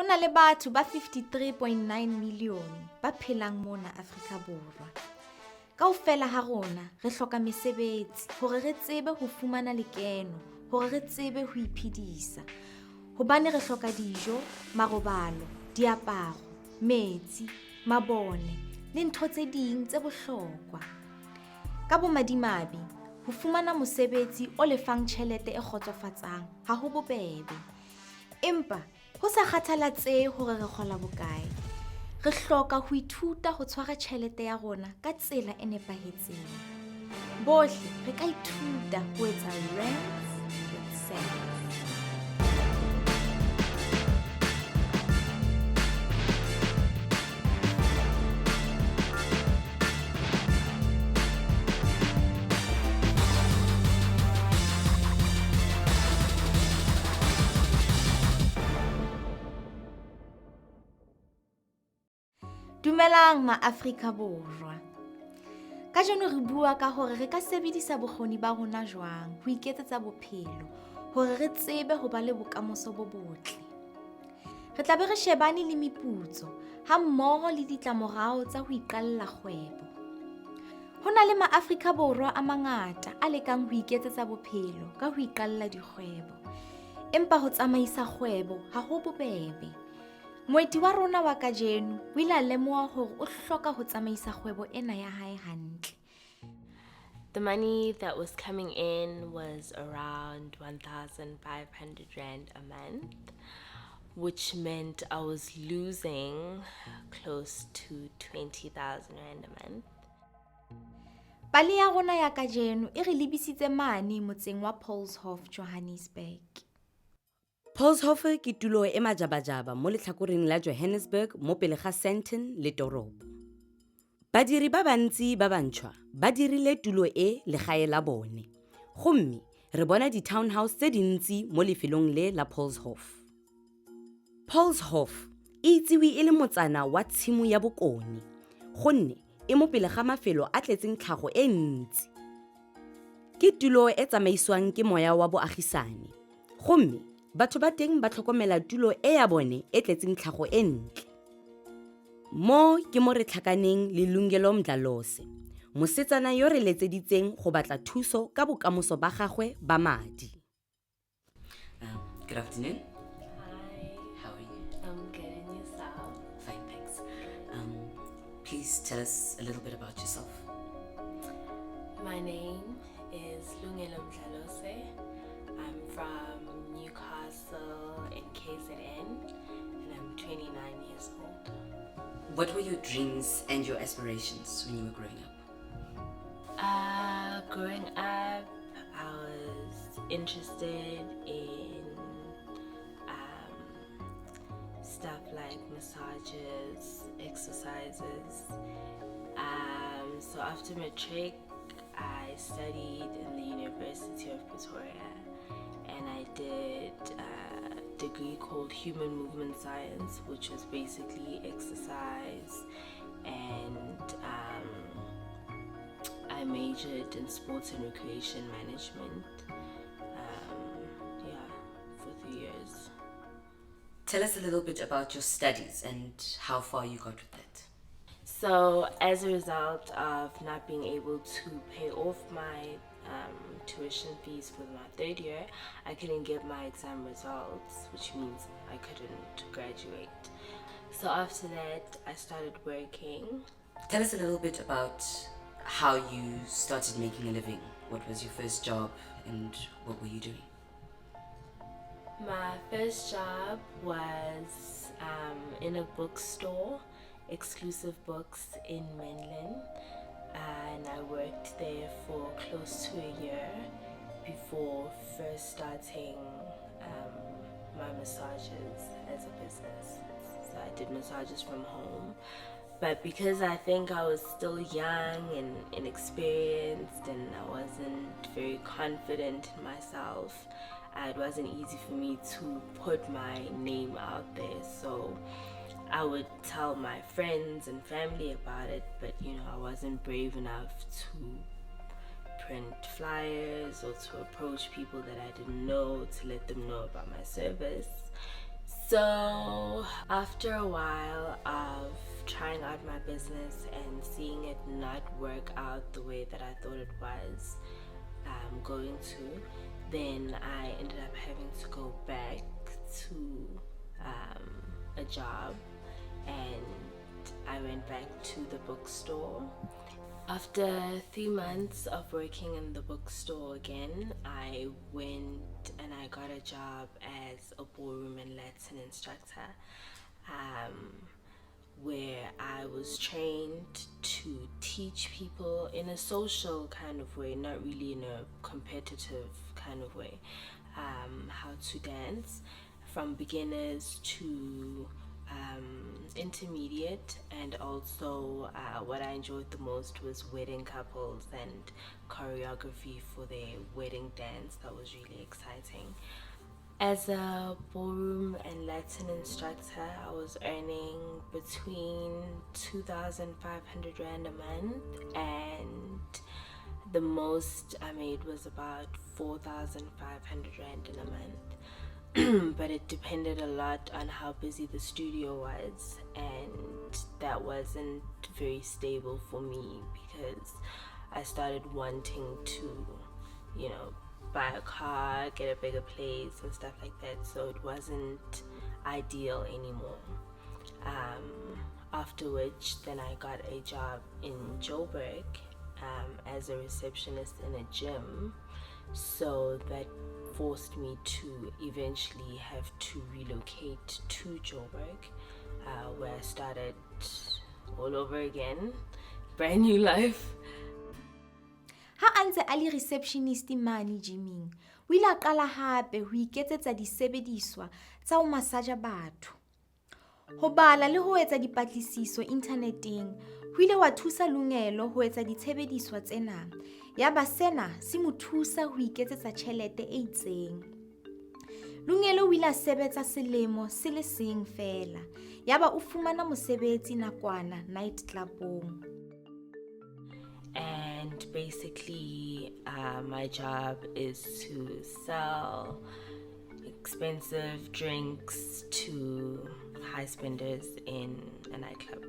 Hona le batho ba 53.9 milione ba phelang mona Afrika Borwa. Kaofela ha rona re hloka mesebetsi hore re tsebe ho fumana lekeno, hore re tsebe ho iphedisa. Hobane re hloka dijo, marobalo, diaparo, metsi, mabone le ntho tse ding tse bohlokwa. Ka bomadimabe, ho fumana mosebetsi o lefang tjhelete e kgotsofatsang ha ho bobebe. Empa ho sa kgathalatsehe hore re kgola bokae. Re hloka ho ithuta ho tshwara tjhelete ya rona ka tsela e nepahetseng. Bohle re ka ithuta ho etsa rands with sense. Dumelang ma-Afrika Borwa. Kajeno re bua ka hore re ka sebedisa bokgoni ba rona jwang ho iketsetsa bophelo, hore re tsebe ho ba le bokamoso bo botle. Re tla be re shebane le meputso, ha mmoho le ditlamorao tsa ho iqalla kgwebo. Ho na le ma-Afrika Borwa a mangata a lekang ho iketsetsa bophelo ka ho iqalla dikgwebo. Empa ho tsamaisa kgwebo ha ho bobebe. Moeti wa rona wa kajeno o ile a lemoha hore o hloka ho tsamaisa kgwebo ena ya hae hantle. The money that was coming in was around 1,500 Rand a month, which meant I was losing close to 20,000 Rand a month. Pali ya rona ya kajeno e re lebisitse mane motseng wa Polshof, Johannesburg. Polshof ke tulo e majabajaba mo letlhakoreng la Johannesburg mo pele ga Sandton le toropo. Badiri ba bantsi ba bantšhwa ba dirile tulo e legae la bone. Gomme re bona di-townhouse tse dintsi mo lefelong le la Polshof. Polshof e itsewe e le motsana wa tshimo ya bokone, gonne e mo pele ga mafelo a tletseng tlhago e ntsi. Ke tulo e tsamaiswang ke moya wa boagisane, gomme batho ba teng ba tlhokomela tulo e ya bone e tletseng tlhago e ntle. Mo ke mo re tlhakaneng le Lungelo Mdlalose, mosetsana yo re letseditseng go batla thuso ka bokamoso ba gagwe ba madi. Good afternoon. Hi, How are you? I'm good, and yourself? Fine, thanks. Please tell us a little bit about yourself. My name is Lungelo Mdlalose. I'm from Newcastle in KZN, and I'm 29 years old. What were your dreams and your aspirations when you were growing up? Growing up, I was interested in stuff like massages, exercises. So after matric, I studied in the University of Pretoria, and I did a degree called Human Movement Science, which was basically exercise, and I majored in sports and recreation management, for 3 years. Tell us a little bit about your studies and how far you got with that. So as a result of not being able to pay off my tuition fees for my third year, I couldn't get my exam results, which means I couldn't graduate. So after that, I started working. Tell us a little bit about how you started making a living. What was your first job and what were you doing? My first job was in a bookstore, Exclusive Books in Mainland, and I worked there for close to a year before first starting my massages as a business. So I did massages from home, but because I think I was still young and inexperienced and I wasn't very confident in myself, it wasn't easy for me to put my name out there. So I would tell my friends and family about it, but I wasn't brave enough to print flyers or to approach people that I didn't know to let them know about my service. So after a while of trying out my business and seeing it not work out the way that I thought it was going to, then I ended up having to go back to a job, and I went back to the bookstore. After 3 months of working in the bookstore again, I went and I got a job as a ballroom and Latin instructor, where I was trained to teach people in a social kind of way, not really in a competitive kind of way, how to dance from beginners to intermediate. And also what I enjoyed the most was wedding couples and choreography for their wedding dance. That was really exciting. As a ballroom and Latin instructor, I was earning between 2,500 Rand a month, and the most I made was about 4,500 Rand in a month. But it depended a lot on how busy the studio was, and that wasn't very stable for me because I started wanting to, buy a car, get a bigger place and stuff like that, so it wasn't ideal anymore. After which, then I got a job in Joburg as a receptionist in a gym, so that forced me to eventually have to relocate to Joburg, where I started all over again, brand new life. Ha antse a le receptionist mane gymming, o ile a qala hape ho iketsetsa disebediswa tsa ho masaja batho. Ho bala le ho etsa dipatlisiso interneteng, ho ile wa thusa Lungelo ho etsa ditshebediswa tsena. Yaba sena se mo thusa ho iketsetsa tjhelete e itseng. Lungelo o ile a sebetsa selemo se le seng fela. Yaba o fumana mosebetsi nakwana night clubong. And basically my job is to sell expensive drinks to high spenders in a nightclub.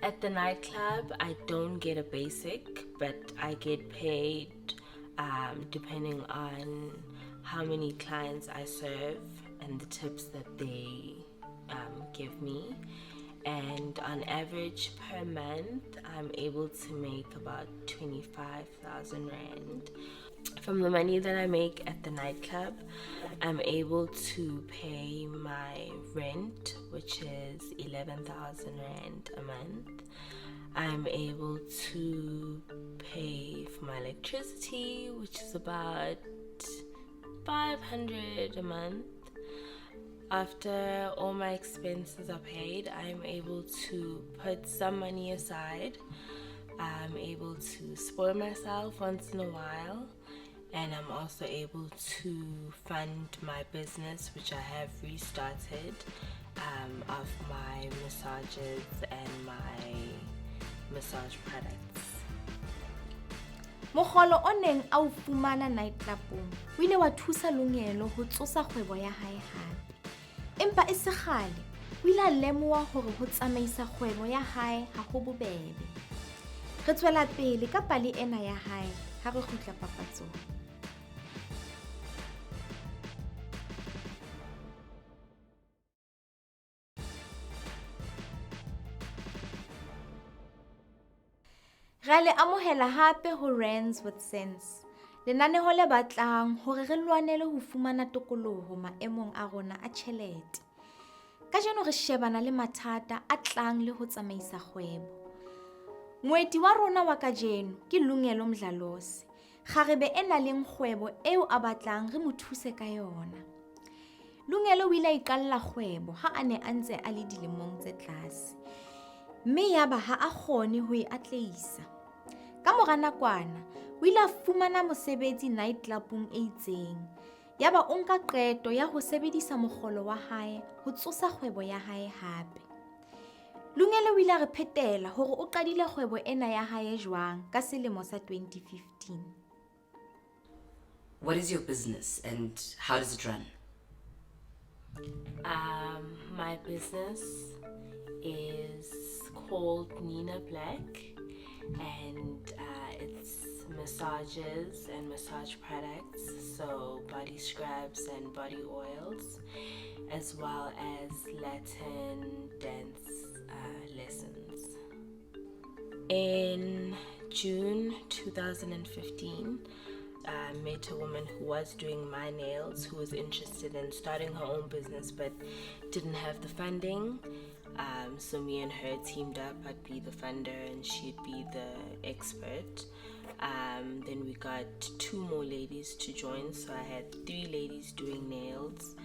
At the nightclub, I don't get a basic, but I get paid depending on how many clients I serve and the tips that they give me. And on average per month, I'm able to make about 25,000 Rand. From the money that I make at the nightclub, I'm able to pay my rent, which is 11,000 Rand a month. I'm able to pay for my electricity, which is about 500 a month. After all my expenses are paid, I'm able to put some money aside. I'm able to spoil myself once in a while, and I'm also able to fund my business, which I have restarted, of my massages and my massage products. Mogolo o neng a o fumana nightclubong o ile wa thusa Lungelo ho tsosa kgwebo ya hae hape. Empa e se kgale o ile a lemoha hore ho tsamaisa kgwebo ya hae ha ho bobebe. Re tswela pele ka pale ena ya hae ha re kgutla papatsong. Re le amohela hape ho Rands with Sense. Lenaneo le batlang hore re lwanele ho fumana tokoloho maemong a rona a tjhelete. Kajeno re shebana le mathata a tlang le ho tsamaisa kgwebo. Moeti wa rona wa kajeno ke Lungelo Mdlalose. Kgarebe ena leng kgwebo eo a batlang re mo thuse ka yona. Lungelo o ile a iqalla kgwebo ha a ne a ntse a le dilemong tse tlase. Mme yaba ha a kgone ho e atlehisa. Ka mora nakwana, o ile a fumana mosebetsi nightclubong e itseng. Yaba o nka qeto ya ho sebedisa mogolo wa hae ho tsosa kgwebo ya hae hape. Lungelo o ile a re phetela hore o qadile kgwebo ena ya hae jwang ka selemo sa 2015. What is your business and how does it run? My business is called Nina Black, and it's massages and massage products, so body scrubs and body oils, as well as Latin dance lessons. In June 2015, I met a woman who was doing my nails, who was interested in starting her own business but didn't have the funding. So me and her teamed up. I'd be the funder and she'd be the expert. Then we got 2 more ladies to join, so I had 3 ladies doing nails,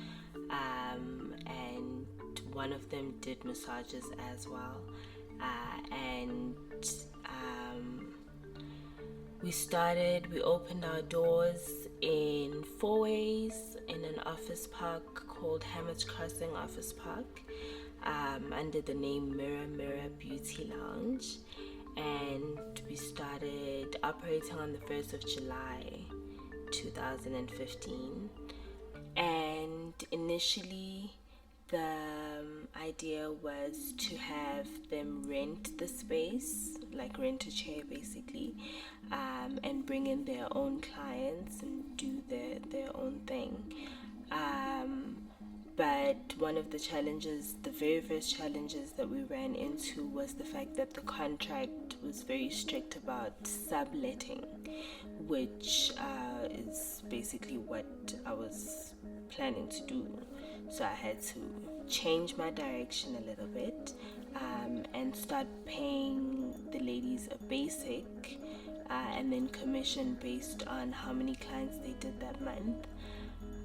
and one of them did massages as well. We opened our doors in 4 ways in an office park called Hammett's Crossing Office Park, under the name Mirror Beauty Lounge, and we started operating on the 1st of July 2015. And initially the idea was to have them rent the space, like rent a chair basically, and bring in their own clients and do their own thing. But one of the challenges, the very first challenges that we ran into, was the fact that the contract was very strict about subletting, which is basically what I was planning to do. So I had to change my direction a little bit, and start paying the ladies a basic, and then commission based on how many clients they did that month.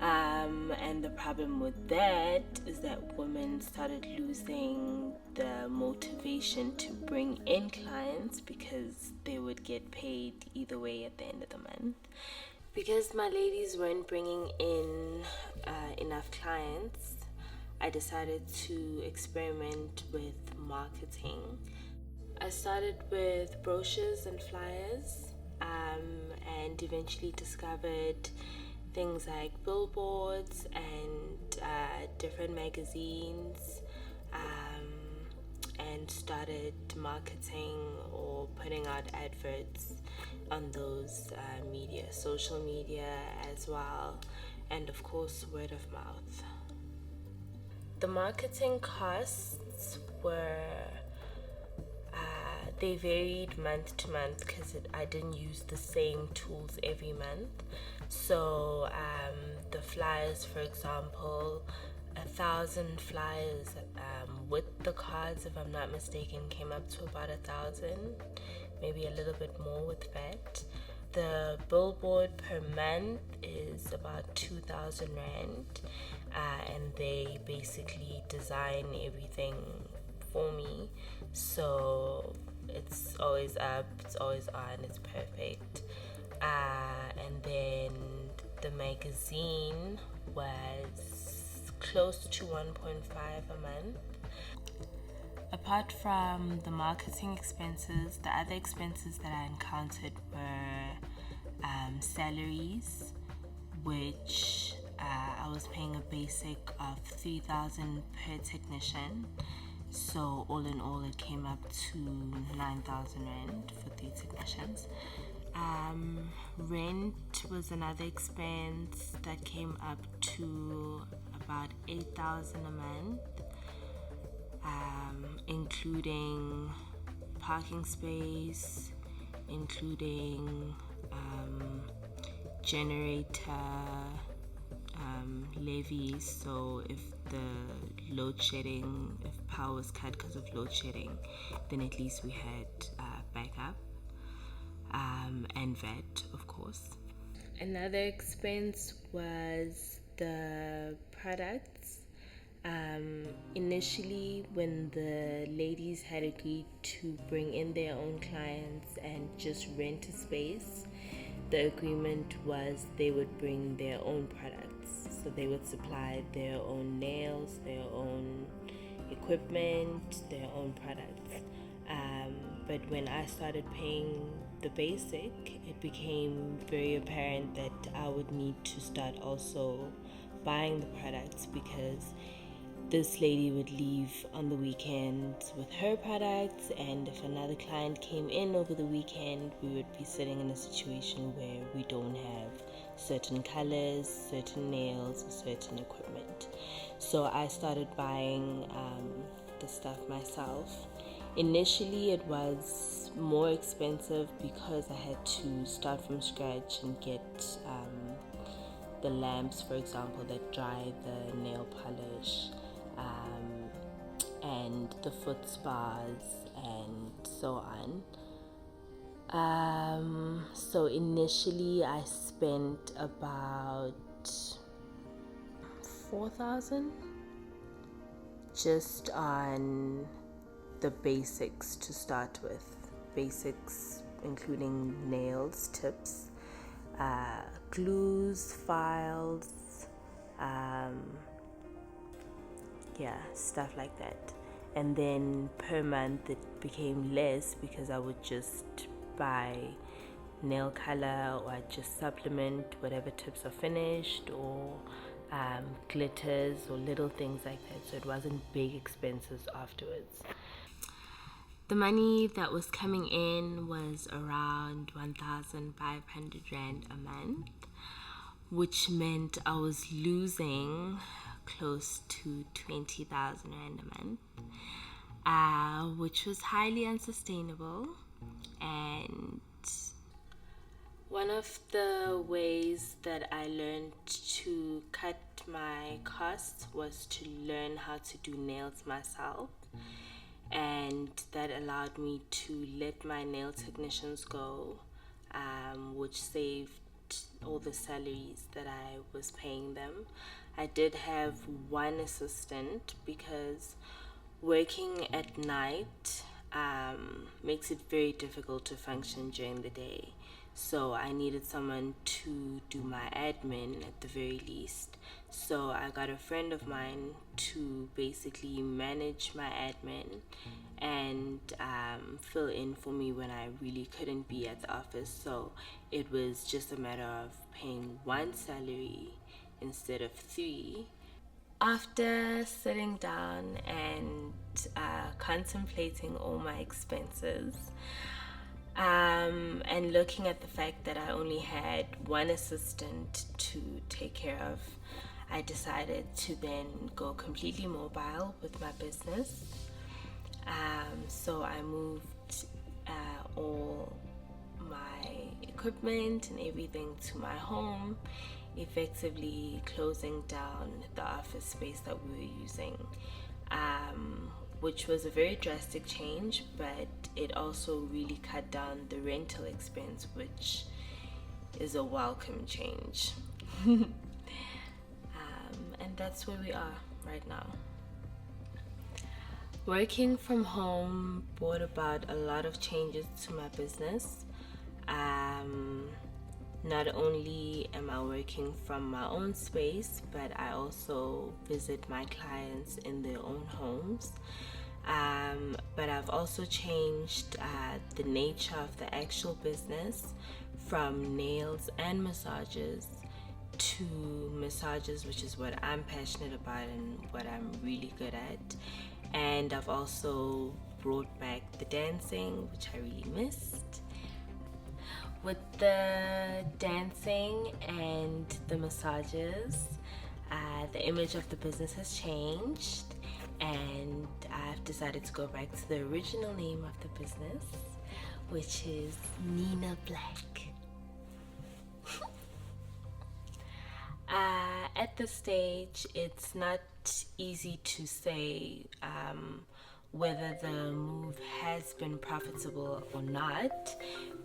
And the problem with that is that women started losing the motivation to bring in clients because they would get paid either way at the end of the month. Because my ladies weren't bringing in enough clients, I decided to experiment with marketing. I started with brochures and flyers, and eventually discovered things like billboards and different magazines, and started marketing or putting out adverts on those media, social media as well, and of course word of mouth. The marketing costs were they varied month to month because I didn't use the same tools every month. So the flyers, for example, 1,000 flyers with the cards, if I'm not mistaken, came up to about 1,000, maybe a little bit more with VAT. The billboard per month is about 2,000 Rand, and they basically design everything for me, so it's always up, it's always on, it's perfect. And then the magazine was close to 1.5 a month. Apart from the marketing expenses, the other expenses that I encountered were salaries, which I was paying a basic of 3,000 per technician. So all in all, it came up to 9,000 Rand for 3 technicians. Rent was another expense that came up to about 8,000 a month, including parking space, including generator levies. So if the load shedding, if power was cut because of load shedding, then at least we had backup, and VAT, of course. Another expense was the products. Initially, when the ladies had agreed to bring in their own clients and just rent a space, the agreement was they would bring their own products. So they would supply their own nails, their own equipment, their own products. But when I started paying the basic, it became very apparent that I would need to start also buying the products, because this lady would leave on the weekend with her products, and if another client came in over the weekend, we would be sitting in a situation where we don't have certain colors, certain nails, or certain equipment. So I started buying the stuff myself. Initially it was more expensive because I had to start from scratch and get the lamps, for example, that dry the nail polish, and the foot spas and so on. So initially I spent about 4,000 just on the basics to start with. Basics including nails, tips, glues, files, stuff like that. And then per month it became less because I would just buy nail color, or I'd just supplement whatever tips are finished, or glitters or little things like that. So it wasn't big expenses afterwards. The money that was coming in was around 1,500 Rand a month, which meant I was losing close to 20,000 Rand a month, which was highly unsustainable. And one of the ways that I learned to cut my costs was to learn how to do nails myself. And that allowed me to let my nail technicians go, which saved all the salaries that I was paying them. I did have one assistant because working at night makes it very difficult to function during the day. So I needed someone to do my admin at the very least. So I got a friend of mine to basically manage my admin and fill in for me when I really couldn't be at the office. So it was just a matter of paying one salary instead of 3. After sitting down and contemplating all my expenses, and looking at the fact that I only had one assistant to take care of, I decided to then go completely mobile with my business. So I moved all my equipment and everything to my home, effectively closing down the office space that we were using, which was a very drastic change, but it also really cut down the rental expense, which is a welcome change. And that's where we are right now. Working from home brought about a lot of changes to my business. Not only am I working from my own space, but I also visit my clients in their own homes. But I've also changed the nature of the actual business from nails and massages to massages, which is what I'm passionate about and what I'm really good at. And I've also brought back the dancing, which I really missed. With the dancing and the massages, the image of the business has changed, and I've decided to go back to the original name of the business, which is Nina Black. At this stage, it's not easy to say whether the move has been profitable or not,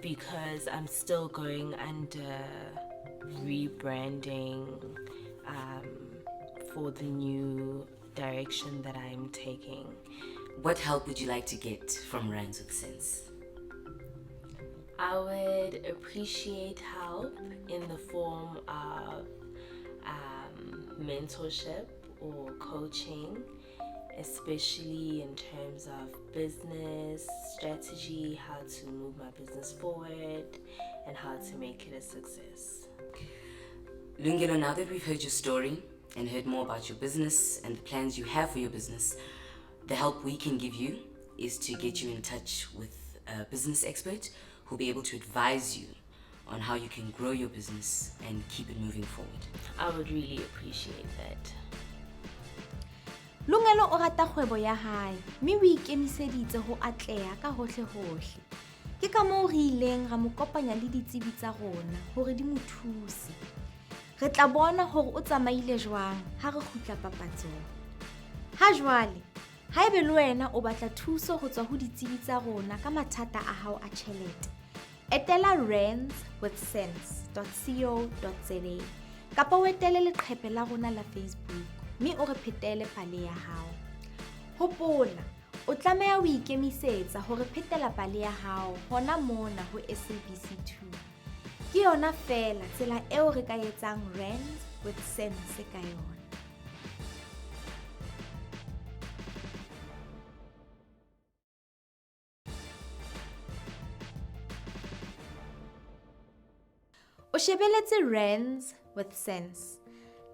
because I'm still going under rebranding for the new direction that I'm taking. What help would you like to get from Rands with Sense? I would appreciate help in the form of mentorship or coaching, especially in terms of business strategy, how to move my business forward, and how to make it a success. Lungelo, now that we've heard your story, and heard more about your business and the plans you have for your business, the help we can give you is to get you in touch with a business expert who'll be able to advise you on how you can grow your business and keep it moving forward. I would really appreciate that. Lungelo o rata kgwebo ya hae, mme o ikemiseditse ho atleha ka hohle hohle. Ke ka moo re ileng ra mo kopanya le ditsebi tsa rona hore di mo thuse. Re tla bona hore o tsamaile jwang ha re kgutla papatsong. Ha jwale, haebe le wena o batla thuso ho tswa ho ditsebi tsa rona ka mathata a hao a tjhelete, etela rands.co.za kapa o etele leqephe la rona la Facebook, mme o re phetele pale ya hao. Hopola, o tlameha ho ikemisetsa hore phetela pale ya hao hona mona ho SABC2. Ke yona fela tsela eo re ka etsang Rands with sense ka yona. O shebeletse Rands with sense.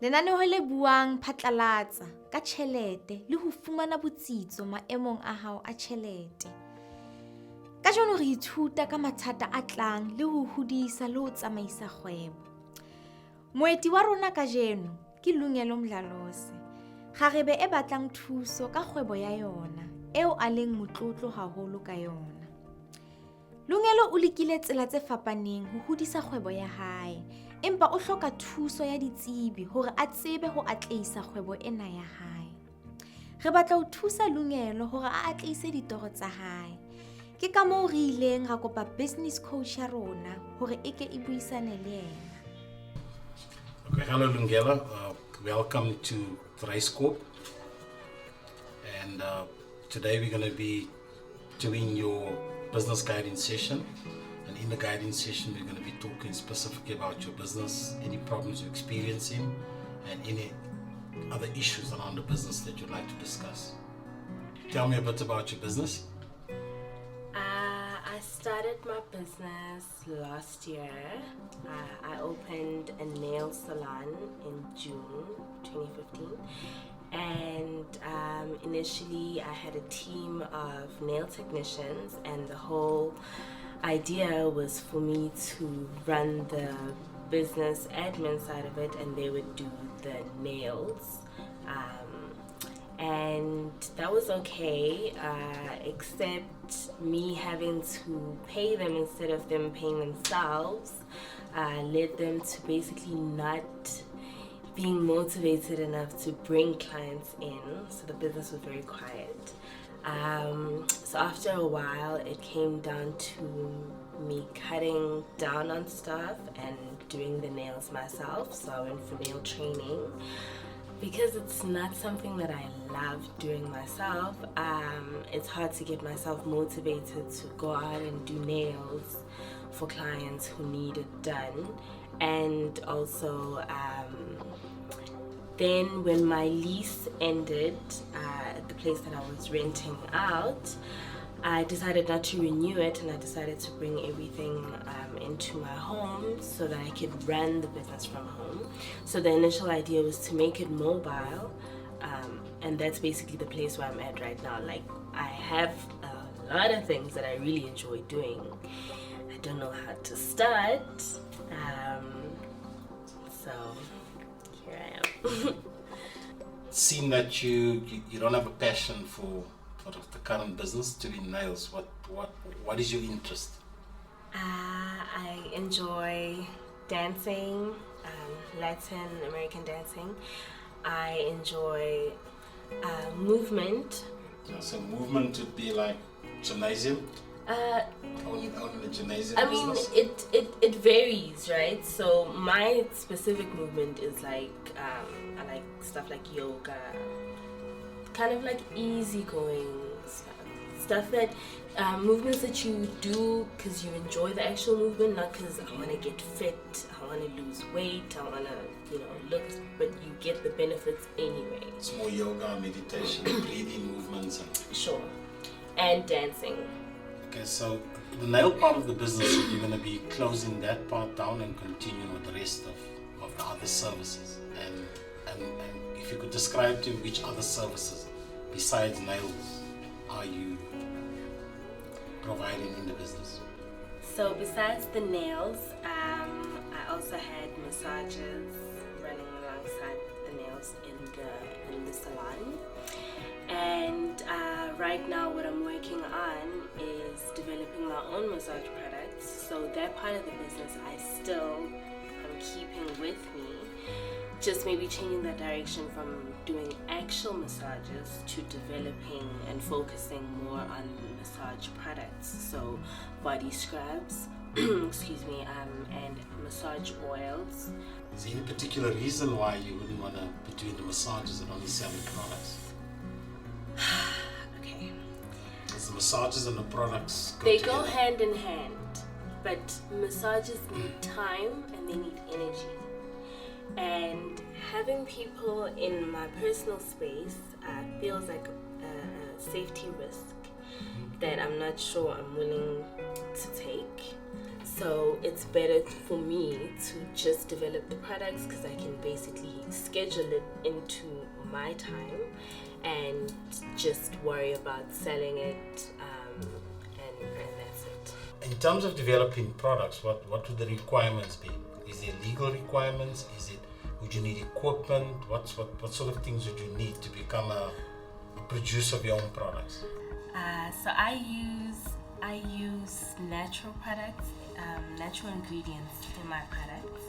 Lenaneo le buang phatlalatsa ka tjhelete le ho fumana botsitso maemong a hao a tjhelete. Ka jwalo re ithuta ka mathata a tlang le ho hodisa le ho tsamaisa kgwebo. Moeti wa rona kajeno ke Lungelo Mdlalose, kgarebe e batlang thuso ka kgwebo ya yona eo a leng motlotlo haholo ka yona. Lungelo o lekile tsela tse fapaneng ho hodisa kgwebo ya hae, empa o hloka thuso ya ditsebi hore a tsebe ho atlehisa kgwebo ena ya hae. Re batla ho thusa Lungelo hore a atlehise ditoro tsa hae. Ke ka moo re ileng ra kopa business coach ya rona hore e ke e buisane le yena. Okay, hello Lungelo. Welcome to Race Corp. And today we're going to be doing your business guidance session. And in the guidance session, we're going to be talking specifically about your business, any problems you're experiencing, and any other issues around the business that you'd like to discuss. Tell me a bit about your business. I started my business last year. I opened a nail salon in June 2015. And initially I had a team of nail technicians, and the whole idea was for me to run the business admin side of it, and they would do the nails. And that was okay, except me having to pay them instead of them paying themselves led them to basically not being motivated enough to bring clients in, so the business was very quiet. So after a while, it came down to me cutting down on stuff and doing the nails myself. So I went for nail training. Because it's not something that I love doing myself, it's hard to get myself motivated to go out and do nails for clients who need it done. And also, then when my lease ended at the place that I was renting out, I decided not to renew it, and I decided to bring everything into my home so that I could run the business from home. So the initial idea was to make it mobile, and that's basically the place where I'm at right now. Like, I have a lot of things that I really enjoy doing. I don't know how to start, so here I am. Seeing that you don't have a passion for the current business, doing nails, what is your interest? I enjoy dancing, Latin American dancing. I enjoy movement. So movement would be like gymnasium? Only the gymnasium I mean, business? it varies, right? So my specific movement is like, I like stuff like yoga, kind of like easygoing stuff that movements that you do because you enjoy the actual movement, not because I want to get fit, I want to lose weight, I want to look, but you get the benefits anyway. It's more yoga, meditation, breathing movements, and Sure. And dancing. okay. So the nail part of the business, you're going to be closing that part down and continuing with the rest of the other services. And and if you could describe to me which other services besides nails are you providing in the business? So besides the nails, I also had massages running alongside the nails in the salon. And right now what I'm working on is developing my own massage products. So that part of the business I still am keeping with me, just maybe changing that direction from doing actual massages to developing and focusing more on massage products. So body scrubs, excuse me, and massage oils. Is there any particular reason why you wouldn't want to be doing the massages and only selling products? Okay. Because the massages and the products They together. go hand in hand, but massages need time and they need energy. And having people in my personal space feels like a safety risk that I'm not sure I'm willing to take. So it's better for me to just develop the products because I can basically schedule it into my time and just worry about selling it, and that's it. In terms of developing products, what would the requirements be? Is there legal requirements? Would you need equipment? What sort of things would you need to become a producer of your own products? So I use natural products, natural ingredients in my products.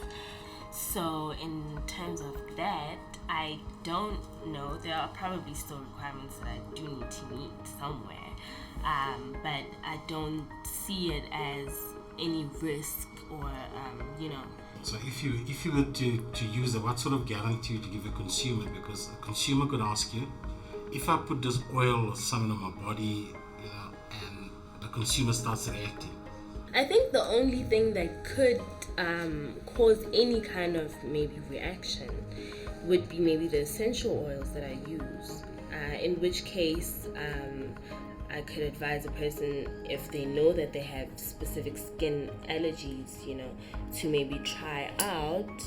So in terms of that, I don't know. There are probably still requirements that I do need to meet somewhere, but I don't see it as any risk or So if you were to use it, what sort of guarantee would you give a consumer? Because a consumer could ask you, if I put this oil or something on my body, and the consumer starts reacting. I think the only thing that could cause any kind of maybe reaction would be maybe the essential oils that I use, in which case I could advise a person, if they know that they have specific skin allergies, to maybe try out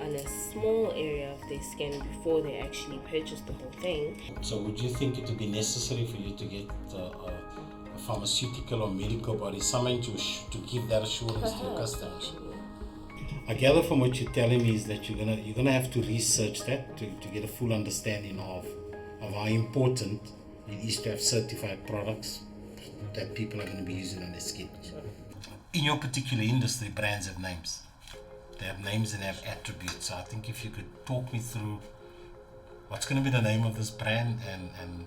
on a small area of their skin before they actually purchase the whole thing. So would you think it would be necessary for you to get a pharmaceutical or medical body, someone to give that assurance to your customers? I gather from what you're telling me is that you're gonna have to research that to get a full understanding of how important it is to have certified products that people are going to be using on their skin. In your particular industry, brands have names. They have names and they have attributes. So I think if you could talk me through what's going to be the name of this brand and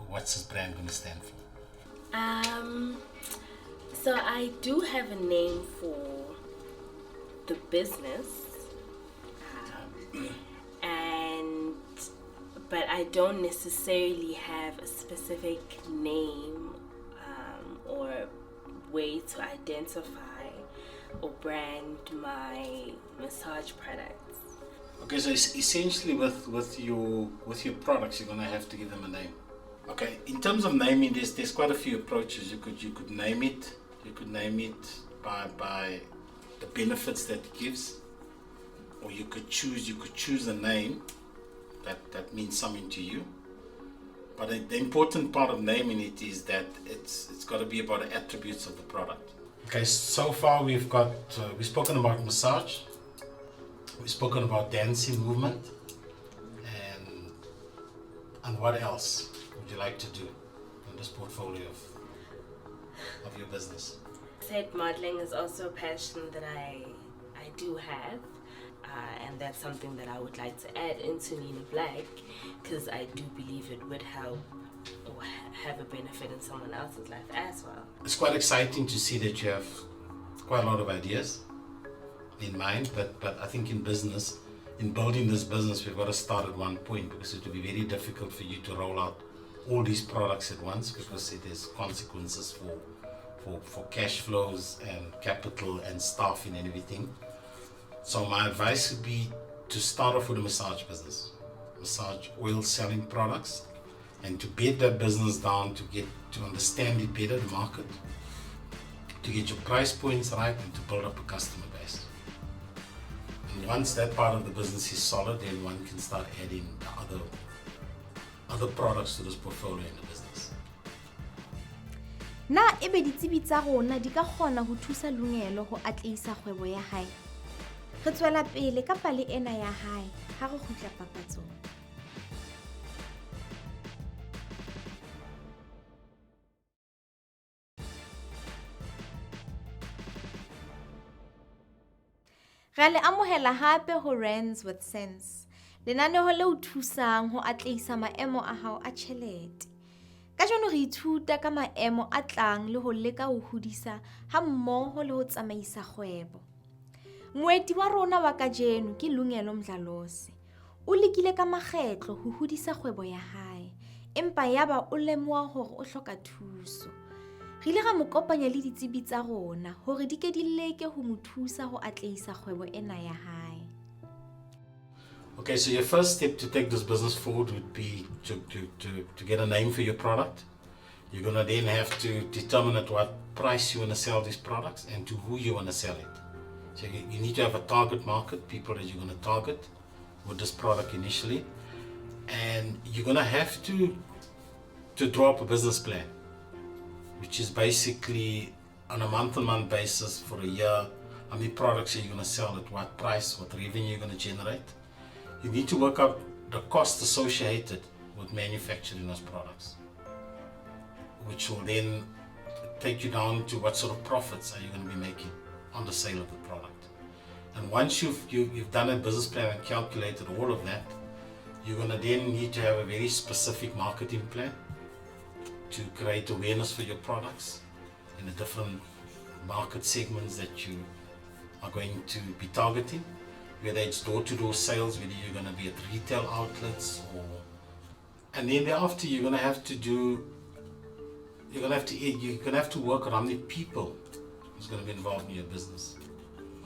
what's this brand going to stand for? So I do have a name for the business, but I don't necessarily have a specific name or way to identify or brand my massage products. Okay, so essentially with your products, you're going to have to give them a name. Okay, in terms of naming, there's quite a few approaches. You could name it. You could name it by the benefits that it gives, or you could choose a name that means something to you. But the important part of naming it is that it's got to be about the attributes of the product. Okay, so far we've spoken about massage, we've spoken about dancing movement, and what else would you like to do in this portfolio of your business? Said modeling is also a passion that I do have. And that's something that I would like to add into Nina Black, because I do believe it would help or have a benefit in someone else's life as well. It's quite exciting to see that you have quite a lot of ideas in mind, but I think in building this business, we've got to start at one point, because it will be very difficult for you to roll out all these products at once, because there's consequences for cash flows and capital and staffing and everything. So my advice would be to start off with a massage business, massage oil selling products, and to bed that business down to understand it better, the market, to get your price points right, and to build up a customer base. And once that part of the business is solid, then one can start adding the other products to this portfolio in the business. Na ebe ditsebi tsa rona di ka kgona ho thusa Lungelo ho atlehisa kgwebo ya hae? Re tswela pele ka pale ena ya hae ha re kgutla papatsong. Re le amohela hape ho Rands with Sense. Lenaneo le o thusang ho atlehisa maemo a hao a tjhelete. Ka jeno re ithuta ka maemo a tlang le ho leka ho hodisa ha mmoho le ho tsamaisa kgwebo. Moeti wa rona wa kajeno ke Lungelo Mdlalose. O lekile ka makgetlo ho hodisa kgwebo ya hae, empa yaba o lemoha hore o hloka thuso. Re ile ra mo kopanya le ditsebi tsa rona hore di ke di leke ho mo thusa ho atlehisa kgwebo ena ya hae. Okay, so your first step to take this business forward would be to get a name for your product. You're going to then have to determine at what price you want to sell these products and to who you want to sell it. So you need to have a target market, people that you're going to target with this product initially. And you're going to have to draw up a business plan, which is basically on a month-on-month basis for a year, how many products are you going to sell at what price, what revenue you're going to generate. You need to work out the cost associated with manufacturing those products, which will then take you down to what sort of profits are you going to be making on the sale of the product. And once you've done a business plan and calculated all of that, you're going to then need to have a very specific marketing plan to create awareness for your products in the different market segments that you are going to be targeting. Whether it's door-to-door sales, whether you're going to be at retail outlets, and then thereafter you're going to have to work on how many people is going to be involved in your business.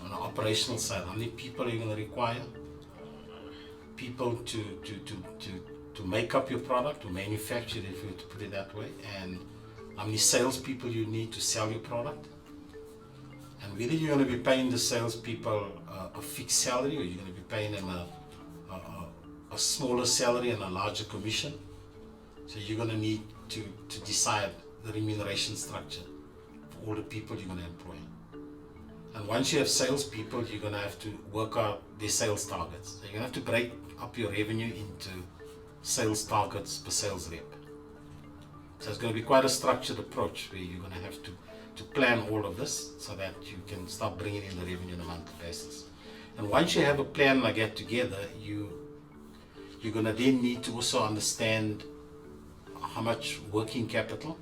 On an operational side, how many people are you going to require? People to make up your product, to manufacture it, if you were to put it that way, and how many salespeople you need to sell your product. And whether you're going to be paying the salespeople a fixed salary or you're going to be paying them a smaller salary and a larger commission. So you're going to need to decide the remuneration structure for all the people you're going to employ. And once you have salespeople, you're going to have to work out their sales targets. So you're going to have to break up your revenue into sales targets per sales rep. So it's going to be quite a structured approach where you're going to have to plan all of this so that you can start bringing in the revenue on a monthly basis. And once you have a plan like that together, you're going to then need to also understand how much working capital,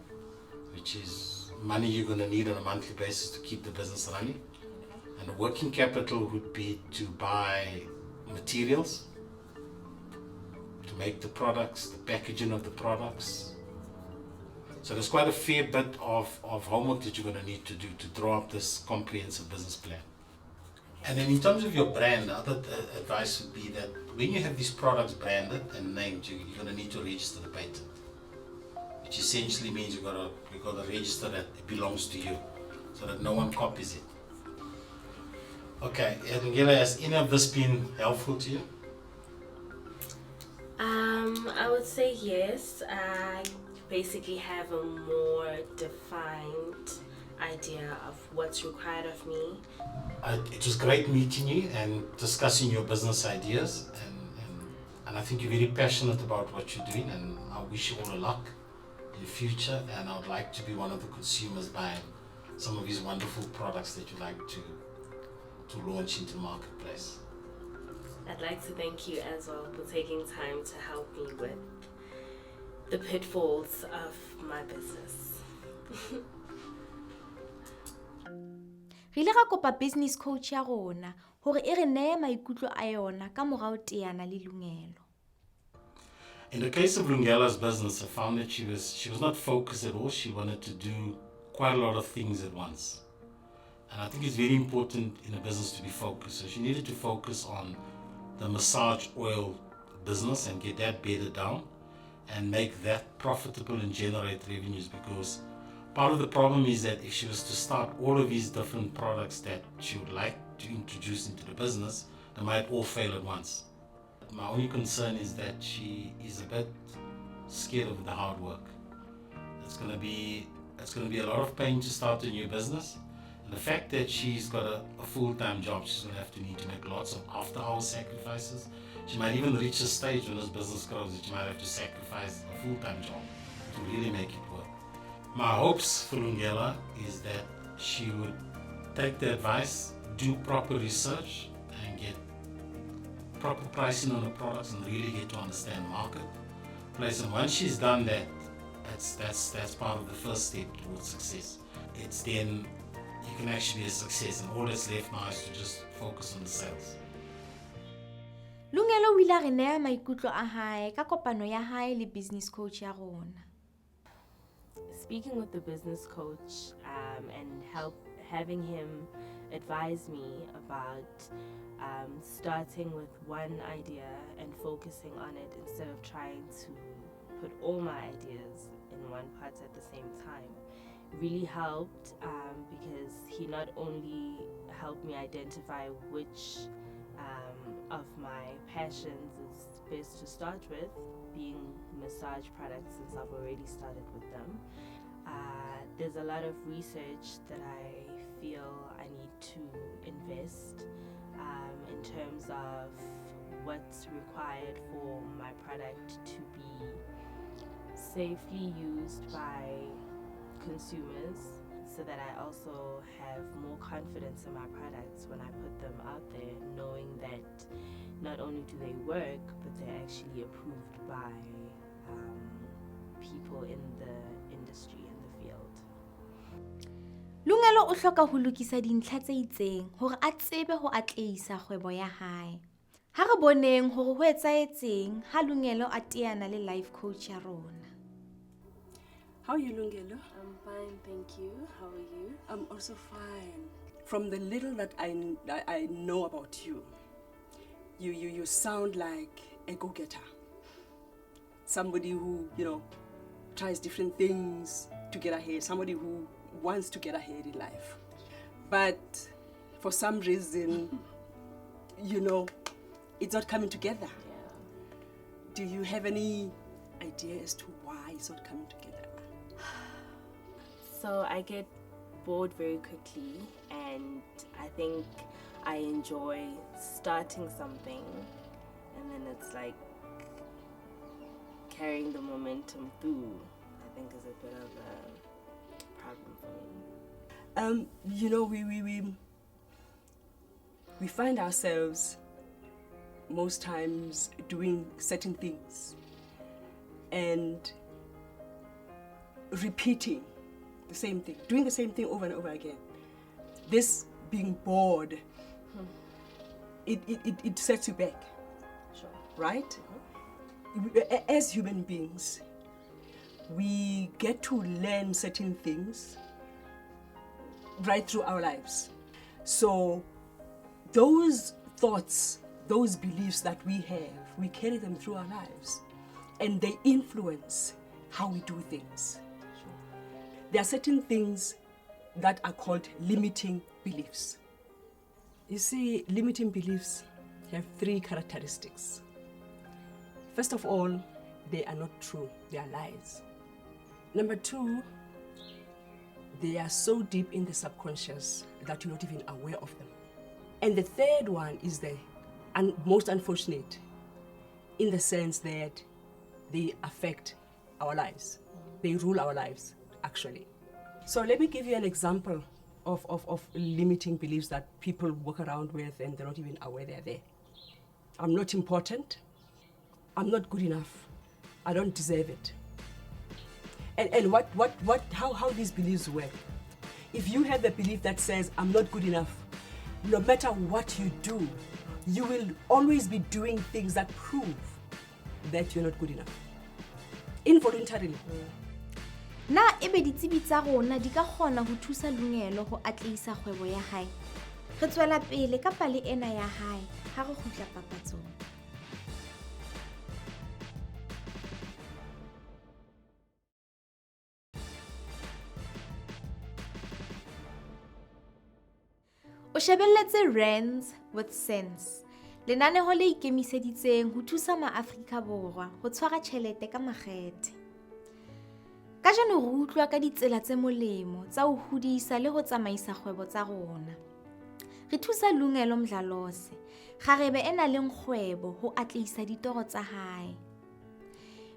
which is money you're going to need on a monthly basis to keep the business running. And the working capital would be to buy materials, to make the products, the packaging of the products. So there's quite a fair bit of homework that you're going to need to do to draw up this comprehensive business plan. And then in terms of your brand, the other advice would be that when you have these products branded and named, you're going to need to register the patent, which essentially means you've got to register that it belongs to you so that no one copies it. Okay, Lungelo, has any of this been helpful to you? I would say yes. I basically have a more defined idea of what's required of me. It was great meeting you and discussing your business ideas, and I think you're very passionate about what you're doing, and I wish you all the luck in the future, and I would like to be one of the consumers buying some of these wonderful products that you like to launch into the marketplace. I'd like to thank you as well for taking time to help me with the pitfalls of my business. Re ile ra kopa business coach ya rona hore e re neye maikutlo a yona ka morao teana le Lungelo. In the case of Lungelo's business, I found that she was not focused at all. She wanted to do quite a lot of things at once. And I think it's very important in a business to be focused. So she needed to focus on the massage oil business and get that bedded down and make that profitable and generate revenues, because part of the problem is that if she was to start all of these different products that she would like to introduce into the business, they might all fail at once. My only concern is that she is a bit scared of the hard work. It's gonna be a lot of pain to start a new business. And the fact that she's got a full-time job, she's gonna have to need to make lots of after-hours sacrifices. She might even reach a stage when this business grows that she might have to sacrifice a full-time job to really make it work. My hopes for Lungelo is that she would take the advice, do proper research, and get proper pricing on the products and really get to understand the marketplace. And once she's done that, that's part of the first step towards success. It's then you can actually be a success, and all that's left now is to just focus on the sales. Lungelo o ile a re nea maikutlo a hae ka kopano ya hae le business coach ya rona. Speaking with the business coach and having him advise me about starting with one idea and focusing on it instead of trying to put all my ideas in one part at the same time really helped, because he not only helped me identify which of my passions is best to start with, being massage products, since I've already started with them. There's a lot of research that I feel I need to invest in terms of what's required for my product to be safely used by consumers, so that I also have more confidence in my products when I put them out there, knowing that not only do they work, but they're actually approved by people in the industry, in the field. Lungelo o hloka ho lokisa dintlha tse itseng hore a tsebe ho atlehisa kgwebo ya hae. Ha re boneng hore ho etsaetseng ha Lungelo a teana le life coach ya rona. How are you, Lungelo? I'm fine, thank you. How are you? I'm also fine. From the little that I know about you, you sound like a go-getter. Somebody who, tries different things to get ahead. Somebody who wants to get ahead in life. But for some reason, it's not coming together. Yeah. Do you have any idea as to why it's not coming together? So I get bored very quickly, and I think I enjoy starting something, and then it's like carrying the momentum through, I think is a bit of a problem for me. We find ourselves most times doing certain things and repeating the same thing, doing the same thing over and over again. This being bored, it sets you back. Sure. Right? As human beings, we get to learn certain things right through our lives. So those thoughts, those beliefs that we have, we carry them through our lives, and they influence how we do things. There are certain things that are called limiting beliefs. You see, limiting beliefs have 3 characteristics. First of all, they are not true, they are lies. Number 2, they are so deep in the subconscious that you're not even aware of them. And the third one is the most unfortunate, in the sense that they affect our lives. They rule our lives, actually. So let me give you an example of limiting beliefs that people walk around with and they're not even aware they're there. I'm not important. I'm not good enough. I don't deserve it. And how these beliefs work. If you have a belief that says, I'm not good enough, no matter what you do, you will always be doing things that prove that you're not good enough. Involuntarily. Na ebe ditsebi tsa rona di ka kgona ho thusa Lungelo ho atlehisa kgwebo ya hae. Re tswela pele ka pale ena ya hae ha re kgutla papatsong. O shebelletse Rands with Sense. Lenaneo le ikemiseditseng ho thusa ma-Afrika Borwa ho tshwara tjhelete ka makgethe. Kajeno re utlwa ka ditsela tse molemo tsa ho hodisa le ho tsamaisa kgwebo tsa rona. Re thusa Lungelo Mdlalose, kgarebe ena le kgwebo ho atlehisa ditoro tsa hae.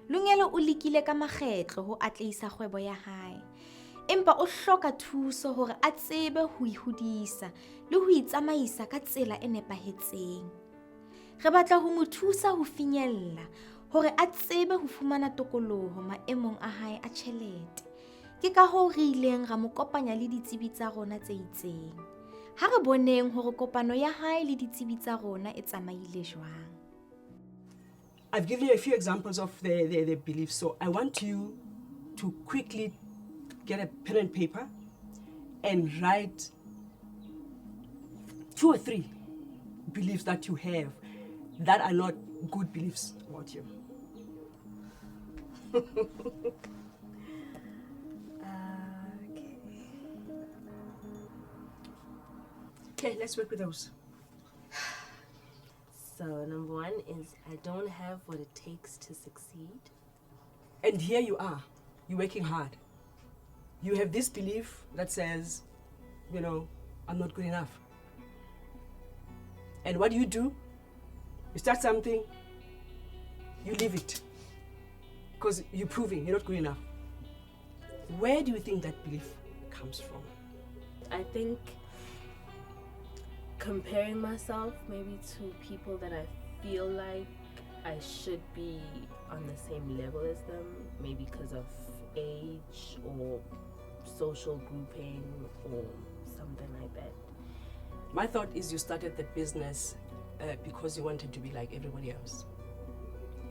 Lungelo o lekile ka makgetlo ho atlehisa kgwebo ya hae. Empa o hloka thuso hore a tsebe ho ihodisa le ho itsamaisa ka tsela e nepahetseng. Re batla ho mo thusa ho finyella hore a tsebe ho fumana tokoloho maemong a hae a tjhelete. Ke ka hoo re ileng ra mo kopanya le ditsebi tsa rona tse itseng. Ha re boneng hore kopano ya hae le ditsebi tsa rona e tsamaile jwang. I've given you a few examples of the beliefs, so I want you to quickly get a pen and paper and write 2 or 3 beliefs that you have that are not good beliefs about you. Okay, let's work with those. So number 1 is I don't have what it takes to succeed. And here you are, you're working hard. You have this belief that says, you know, I'm not good enough. And what do? You start something, you leave it. Because you're proving you're not good enough. Where do you think that belief comes from? I think comparing myself maybe to people that I feel like I should be on the same level as them, maybe because of age or social grouping or something like that. My thought is you started the business because you wanted to be like everybody else.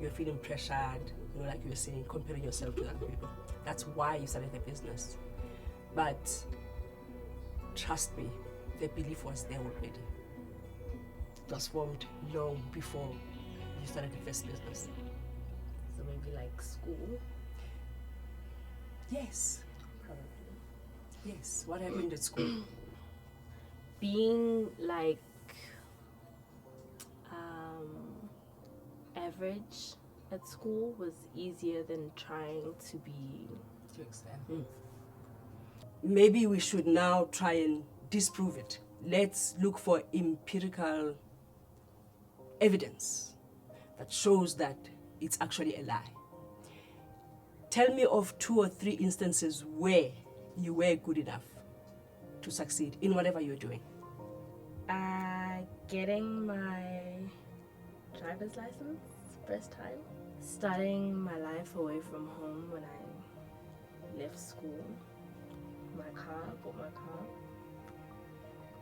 You're feeling pressured, you know, like you were saying, comparing yourself to other people. That's why you started the business. But trust me, the belief was there already. It was formed long before you started the first business. So maybe like school? Yes. Probably. Yes. What happened at school? Being like average at school was easier than trying to be To exam. Maybe we should now try and disprove it. Let's look for empirical evidence that shows that it's actually a lie. Tell me of 2 or 3 instances where you were good enough to succeed in whatever you're doing. Getting my driver's license first time. Starting my life away from home when I left school. Bought my car.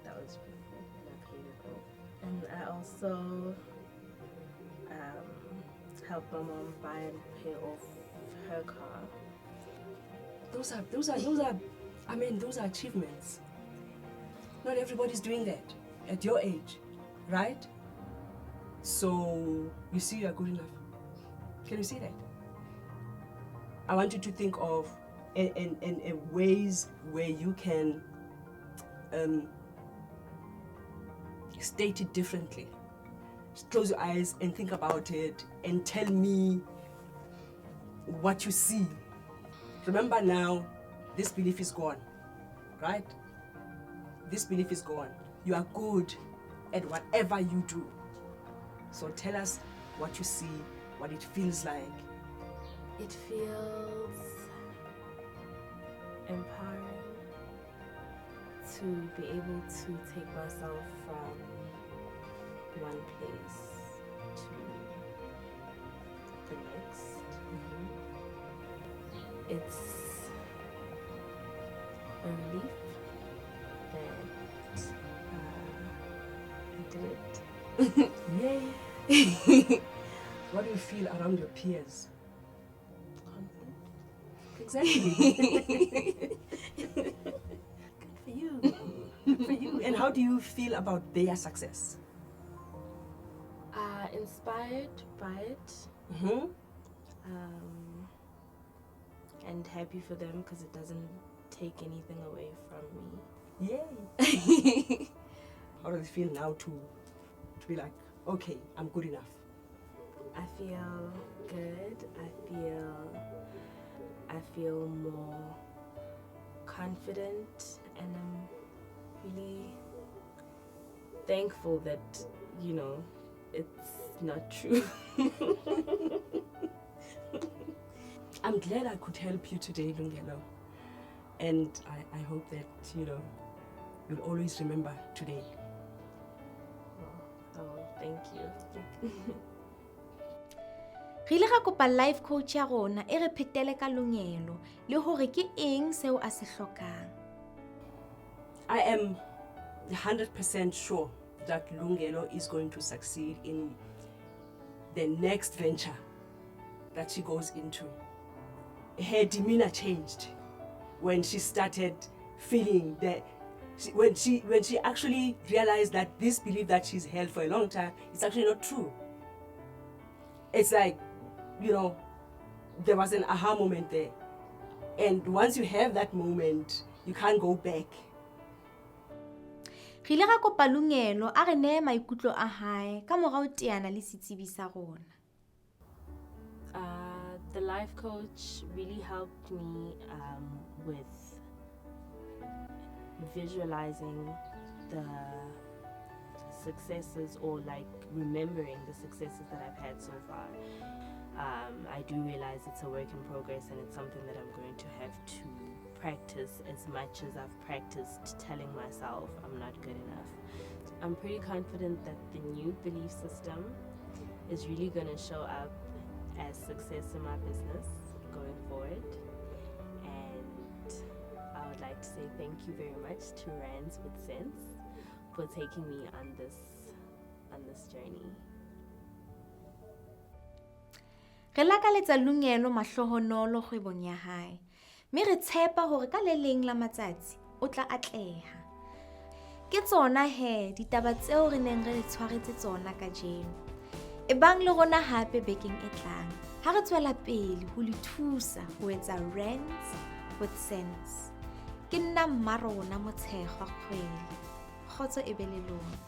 That was before when I paid it off. And I also helped my mom buy and pay off her car. Those are achievements. Not everybody's doing that at your age, right? So you see you're good enough. Can you see that? I want you to think of ways where you can state it differently. Just close your eyes and think about it and tell me what you see. Remember now, this belief is gone, right? This belief is gone. You are good at whatever you do. So tell us what you see, what it feels like. It feels empowering to be able to take myself from one place to the next. It's a relief that I did it. Yay! What do you feel around your peers? Exactly. Good for you. Good for you. And how do you feel about their success? Inspired by it. And happy for them because it doesn't take anything away from me. Yay! How does it feel now to be like, okay, I'm good enough? I feel good. I feel more confident, and I'm really thankful that, you know, it's not true. I'm glad I could help you today, Lungelo. And I hope that, you know, you'll always remember today. Oh, thank you. Re ile ga kopa life coach ya rona e re phetele ka Lungelo le hore ke eng seo a se hlokang. I am 100% sure that Lungelo is going to succeed in the next venture that she goes into. Her demeanor changed when she started feeling that when she actually realized that this belief that she's held for a long time is actually not true. It's like, you know, there was an aha moment there. And once you have that moment, you can't go back. Re ile ga kopa Lungelo a re ne maikutlo a hae ka morao teana le setsebi sa rona. The life coach really helped me with visualizing the successes, or like remembering the successes that I've had so far. I do realize it's a work in progress, and it's something that I'm going to have to practice as much as I've practiced telling myself I'm not good enough. I'm pretty confident that the new belief system is really going to show up as success in my business going forward. And I would like to say thank you very much to Rands with Sense for taking me on this journey. Re lakaletsa Lungelo mahlohonolo kgwebong ya hae. Mme re tshepa hore ka le leng la matsatsi o tla atleha. Ke tsona he ditaba tseo re neng re le tshwaretse tsona ka jeno. E bang le rona hape bekeng e tlang. Ha re tswela pele ho le thusa ho etsa Rands with Sense. Ke nna Mmarona Kgwele. Khotso e be le lona.